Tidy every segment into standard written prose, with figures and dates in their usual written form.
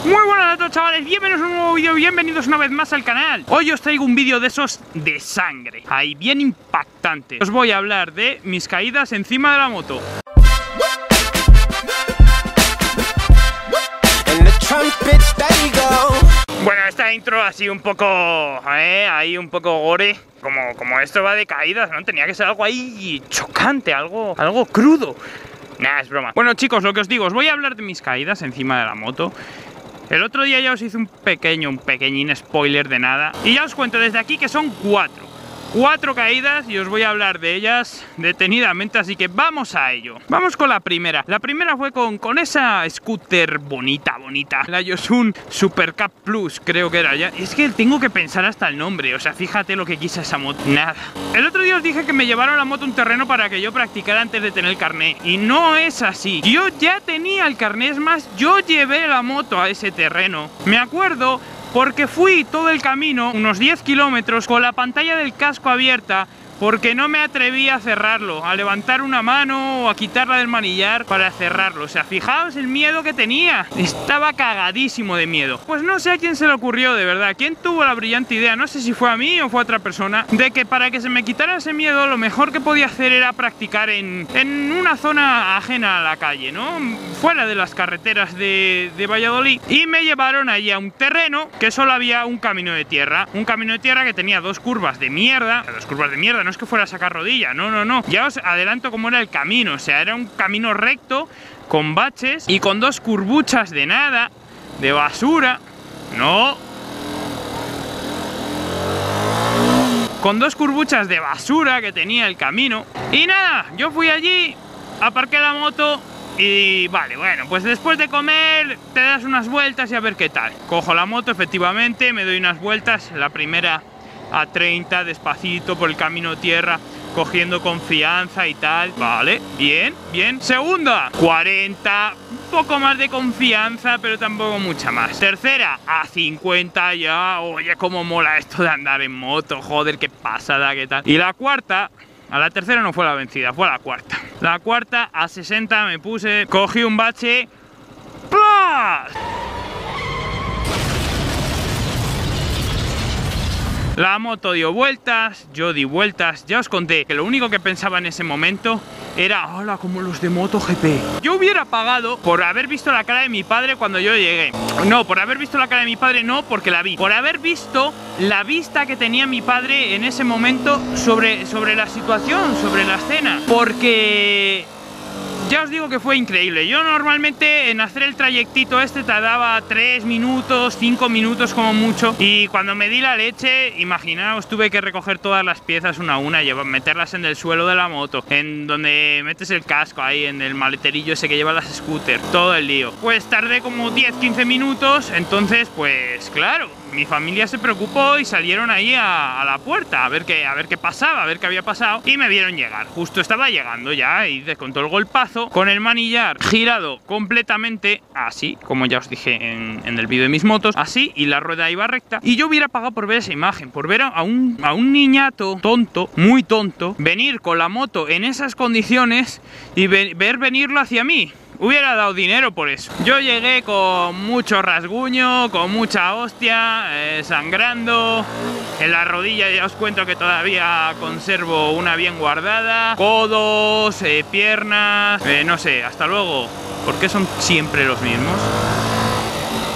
Muy buenas a todos, chavales, bienvenidos a un nuevo vídeo, bienvenidos una vez más al canal. Hoy os traigo un vídeo de esos de sangre, ahí bien impactante. Os voy a hablar de mis caídas encima de la moto. Bueno, esta intro ha sido un poco, ahí un poco gore. Como esto va de caídas, ¿no? Tenía que ser algo ahí chocante, algo crudo. Nah, es broma. Bueno, chicos, lo que os digo, os voy a hablar de mis caídas encima de la moto. El otro día ya os hice un pequeñín spoiler de nada. Y ya os cuento desde aquí que son cuatro caídas y os voy a hablar de ellas detenidamente, así que vamos a ello. Vamos con la primera. La primera fue con esa scooter bonita, la Yosun Super Cup Plus, creo que era ya. Es que tengo que pensar hasta el nombre, o sea, fíjate lo que quise esa moto. Nada. El otro día os dije que me llevaron la moto a un terreno para que yo practicara antes de tener el carné, y no es así. Yo ya tenía el carné, es más, yo llevé la moto a ese terreno. Me acuerdo porque fui todo el camino, unos 10 kilómetros, con la pantalla del casco abierta, porque no me atreví a cerrarlo, a levantar una mano o a quitarla del manillar para cerrarlo. O sea, fijaos el miedo que tenía. Estaba cagadísimo de miedo. Pues no sé a quién se le ocurrió, de verdad. ¿Quién tuvo la brillante idea? No sé si fue a mí o fue a otra persona, de que para que se me quitara ese miedo, lo mejor que podía hacer era practicar en una zona ajena a la calle, ¿no? Fuera de las carreteras de Valladolid. Y me llevaron allí a un terreno que solo había un camino de tierra. Un camino de tierra que tenía dos curvas de mierda. No es que fuera a sacar rodilla, no. Ya os adelanto cómo era el camino. O sea, era un camino recto, con baches y con dos curvuchas de nada, de basura. Con dos curvuchas de basura que tenía el camino. Y nada, yo fui allí, aparqué la moto y vale, bueno, pues después de comer te das unas vueltas y a ver qué tal. Cojo la moto, efectivamente, me doy unas vueltas. La primera a 30, despacito por el camino tierra, cogiendo confianza y tal. Vale, bien. Segunda, 40, un poco más de confianza, pero tampoco mucha más. Tercera, a 50 ya. Oye, cómo mola esto de andar en moto, joder, qué pasada, qué tal. Y la cuarta, a la tercera no fue la vencida, fue la cuarta. La cuarta, a 60 me puse, cogí un bache. ¡Plas! La moto dio vueltas, yo di vueltas. Ya os conté que lo único que pensaba en ese momento era, hola, como los de MotoGP. Yo hubiera pagado por haber visto la cara de mi padre cuando yo llegué. No, por haber visto la cara de mi padre no, porque la vi. Por haber visto la vista que tenía mi padre en ese momento sobre la situación, sobre la escena. Porque ya os digo que fue increíble. Yo normalmente en hacer el trayectito este tardaba 3 minutos, 5 minutos como mucho. Y cuando me di la leche, imaginaos, tuve que recoger todas las piezas una a una, meterlas en el suelo de la moto, en donde metes el casco, ahí en el maleterillo ese que lleva las scooters, todo el lío. Pues tardé como 10-15 minutos, entonces pues claro, mi familia se preocupó y salieron ahí a la puerta a ver qué pasaba, a ver qué había pasado. Y me vieron llegar, justo estaba llegando ya, y con todo el golpazo, con el manillar girado completamente, así, como ya os dije en el vídeo de mis motos, así, y la rueda iba recta. Y yo hubiera pagado por ver esa imagen, por ver a un niñato tonto, muy tonto, venir con la moto en esas condiciones y ver venirlo hacia mí. Hubiera dado dinero por eso. Yo llegué con mucho rasguño, con mucha hostia, sangrando. En la rodilla ya os cuento que todavía conservo una bien guardada. Codos, piernas, no sé, hasta luego. ¿Por qué son siempre los mismos?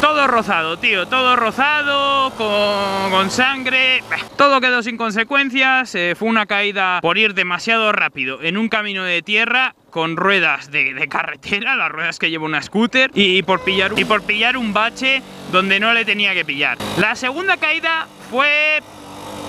Todo rozado, tío, todo rozado, con sangre. Todo quedó sin consecuencias. Fue una caída por ir demasiado rápido en un camino de tierra con ruedas de carretera, las ruedas que lleva una scooter, y por pillar un bache donde no le tenía que pillar. La segunda caída fue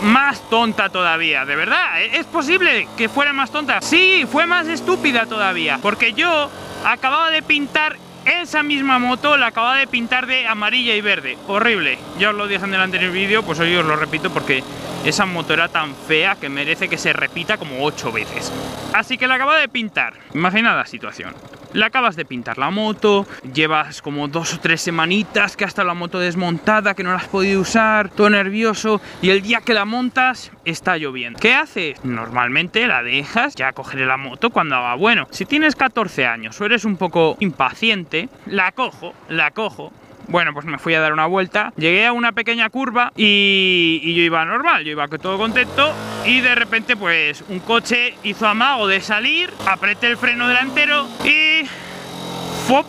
más tonta todavía, de verdad. ¿Es posible que fuera más tonta? Sí, fue más estúpida todavía, porque yo acababa de pintar esa misma moto, la acababa de pintar de amarilla y verde. Horrible. Ya os lo dije en el anterior vídeo, pues hoy os lo repito porque esa moto era tan fea que merece que se repita como 8 veces. Así que la acababa de pintar. Imagina la situación. Le acabas de pintar la moto, llevas como 2 o 3 semanitas que hasta la moto desmontada, que no la has podido usar, todo nervioso, y el día que la montas está lloviendo. ¿Qué haces? Normalmente la dejas, ya cogeré la moto cuando haga bueno. Si tienes 14 años o eres un poco impaciente, la cojo, Bueno, pues me fui a dar una vuelta, llegué a una pequeña curva y yo iba normal, yo iba todo contento y de repente pues un coche hizo amago de salir, apreté el freno delantero y... ¡fop!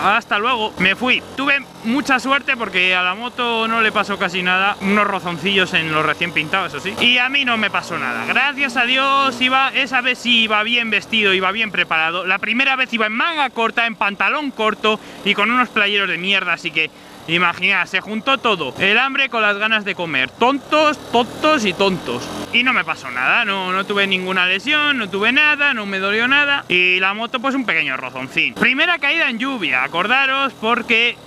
Hasta luego, me fui. Tuve mucha suerte porque a la moto no le pasó casi nada. Unos rozoncillos en los recién pintados, eso sí. Y a mí no me pasó nada. Gracias a Dios, esa vez sí iba bien vestido, iba bien preparado. La primera vez iba en manga corta, en pantalón corto y con unos playeros de mierda, así que... Imaginad, se juntó todo, el hambre con las ganas de comer, tontos y tontos. Y no me pasó nada, no tuve ninguna lesión, no tuve nada, no me dolió nada. Y la moto pues un pequeño rozoncín. Primera caída en lluvia, acordaros porque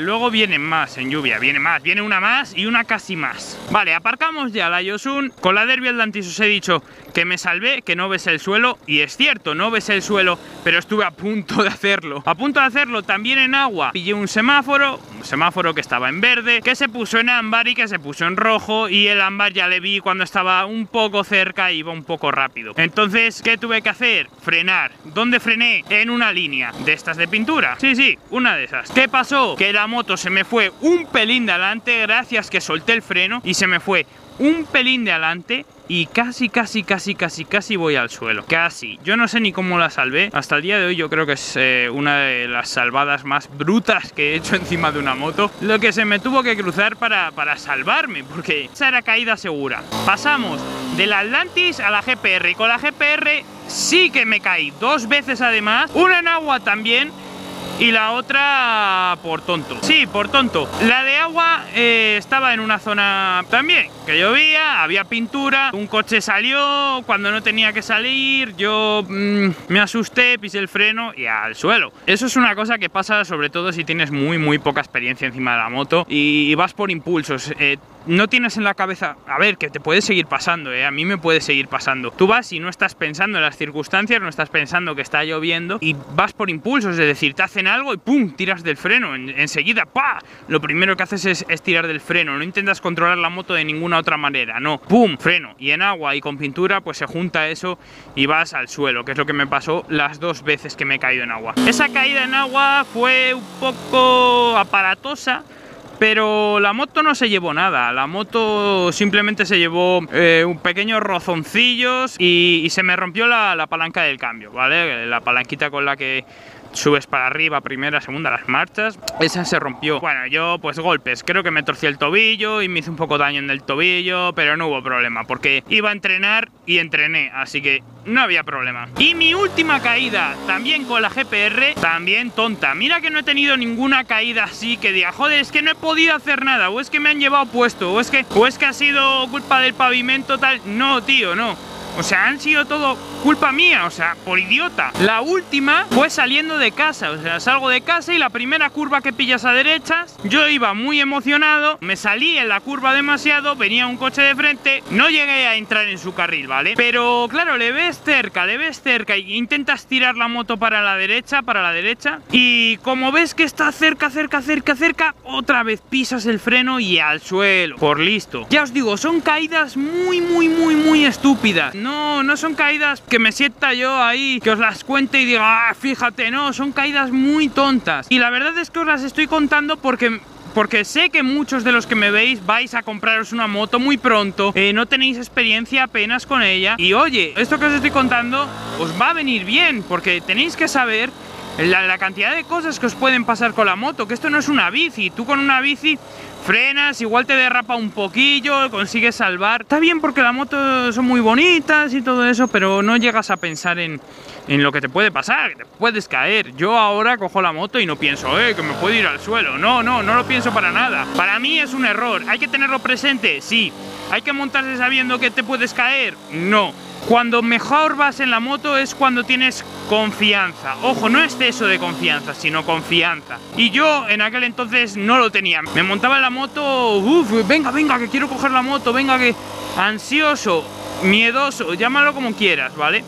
luego vienen más en lluvia, viene una más y una casi más. Vale, aparcamos ya la Yosun. Con la Derbi Atlantis os he dicho que me salvé, que no besé el suelo. Y es cierto, no besé el suelo, pero estuve a punto de hacerlo. A punto de hacerlo también en agua. Pillé un semáforo que estaba en verde, que se puso en ámbar y que se puso en rojo. Y el ámbar ya le vi cuando estaba un poco cerca, iba un poco rápido. Entonces, ¿qué tuve que hacer? Frenar. ¿Dónde frené? En una línea de estas de pintura. Sí, una de esas. ¿Qué pasó? Que la moto se me fue un pelín de adelante, gracias que solté el freno y se me fue un pelín de adelante y casi voy al suelo. Casi. Yo no sé ni cómo la salvé. Hasta el día de hoy yo creo que es una de las salvadas más brutas que he hecho encima de una moto. Lo que se me tuvo que cruzar para salvarme, porque esa era caída segura. Pasamos de la Atlantis a la GPR y con la GPR sí que me caí 2 veces además. Una en agua también. Y la otra por tonto. Sí, por tonto. La de agua estaba en una zona también que llovía, había pintura. Un coche salió cuando no tenía que salir. Yo me asusté, pisé el freno y al suelo. Eso es una cosa que pasa sobre todo si tienes muy poca experiencia encima de la moto y vas por impulsos. No tienes en la cabeza, a ver, que te puede seguir pasando, a mí me puede seguir pasando. Tú vas y no estás pensando en las circunstancias, no estás pensando que está lloviendo y vas por impulsos, es decir, te hacen algo y ¡pum! Tiras del freno, enseguida, ¡pa! Lo primero que haces es tirar del freno, no intentas controlar la moto de ninguna otra manera, no, ¡pum! Freno. Y en agua y con pintura pues se junta eso y vas al suelo, que es lo que me pasó las 2 veces que me he caído en agua. Esa caída en agua fue un poco aparatosa, pero la moto no se llevó nada, la moto simplemente se llevó un pequeños rozoncillos y se me rompió la palanca del cambio, ¿vale? La palanquita con la que subes para arriba, primera, segunda, las marchas, esa se rompió. Bueno, yo pues golpes, creo que me torcí el tobillo y me hice un poco daño en el tobillo, pero no hubo problema, porque iba a entrenar y entrené, así que no había problema. Y mi última caída, también con la GPR, también tonta. Mira que no he tenido ninguna caída así que diga, joder, es que no he podido hacer nada, o es que me han llevado puesto, o es que ha sido culpa del pavimento tal. No, tío, no. O sea, han sido todo culpa mía, o sea, por idiota. La última fue saliendo de casa, o sea, salgo de casa y la primera curva que pillas a derechas, yo iba muy emocionado, me salí en la curva demasiado, venía un coche de frente, no llegué a entrar en su carril, ¿vale? Pero claro, le ves cerca e intentas tirar la moto para la derecha, y como ves que está cerca, otra vez pisas el freno y al suelo, por listo. Ya os digo, son caídas muy estúpidas. No son caídas que me sienta yo ahí, que os las cuente y diga, ah, fíjate, no, son caídas muy tontas. Y la verdad es que os las estoy contando porque sé que muchos de los que me veis vais a compraros una moto muy pronto, no tenéis experiencia apenas con ella. Y oye, esto que os estoy contando os va a venir bien, porque tenéis que saber la cantidad de cosas que os pueden pasar con la moto, que esto no es una bici. Tú con una bici frenas, igual te derrapa un poquillo, consigues salvar. Está bien porque las motos son muy bonitas y todo eso, pero no llegas a pensar en lo que te puede pasar, que te puedes caer. Yo ahora cojo la moto y no pienso, que me puedo ir al suelo. No lo pienso para nada. Para mí es un error. ¿Hay que tenerlo presente? Sí. ¿Hay que montarse sabiendo que te puedes caer? No. Cuando mejor vas en la moto es cuando tienes confianza. Ojo, no exceso de confianza, sino confianza. Y yo en aquel entonces no lo tenía. Me montaba en la moto, venga, que quiero coger la moto, venga, que ansioso, miedoso, llámalo como quieras, ¿vale?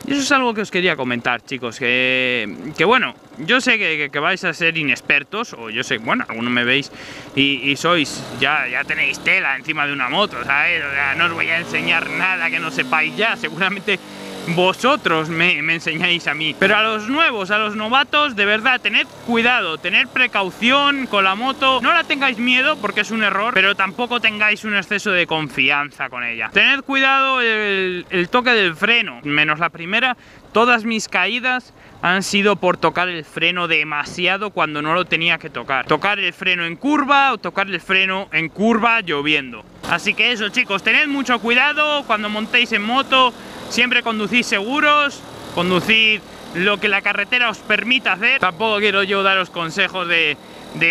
Y eso es algo que os quería comentar, chicos, que bueno, yo sé que vais a ser inexpertos, o yo sé, bueno, algunos me veis y sois, ya tenéis tela encima de una moto, ¿sabes? O sea, no os voy a enseñar nada que no sepáis ya, seguramente vosotros me enseñáis a mí. Pero a los nuevos, a los novatos, de verdad, tened cuidado, tened precaución con la moto. No la tengáis miedo porque es un error, pero tampoco tengáis un exceso de confianza con ella. Tened cuidado el toque del freno, menos la primera. Todas mis caídas han sido por tocar el freno demasiado cuando no lo tenía que tocar. Tocar el freno en curva o tocar el freno en curva lloviendo. Así que eso, chicos, tened mucho cuidado cuando montéis en moto. Siempre conducid seguros, conducid lo que la carretera os permita hacer. Tampoco quiero yo daros consejos de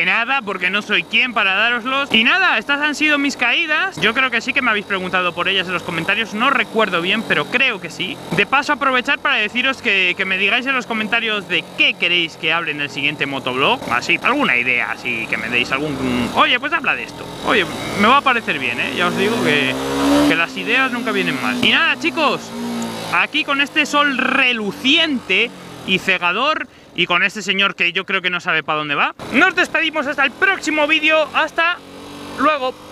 nada, porque no soy quien para daroslos. Y nada, estas han sido mis caídas. Yo creo que sí que me habéis preguntado por ellas en los comentarios. No recuerdo bien, pero creo que sí. De paso, aprovechar para deciros que me digáis en los comentarios de qué queréis que hable en el siguiente motoblog. Así, alguna idea, así que me deis algún... Oye, pues habla de esto. Oye, me va a parecer bien, ¿eh? Ya os digo que las ideas nunca vienen mal. Y nada, chicos, aquí con este sol reluciente y cegador, y con este señor que yo creo que no sabe para dónde va, nos despedimos hasta el próximo vídeo. Hasta luego.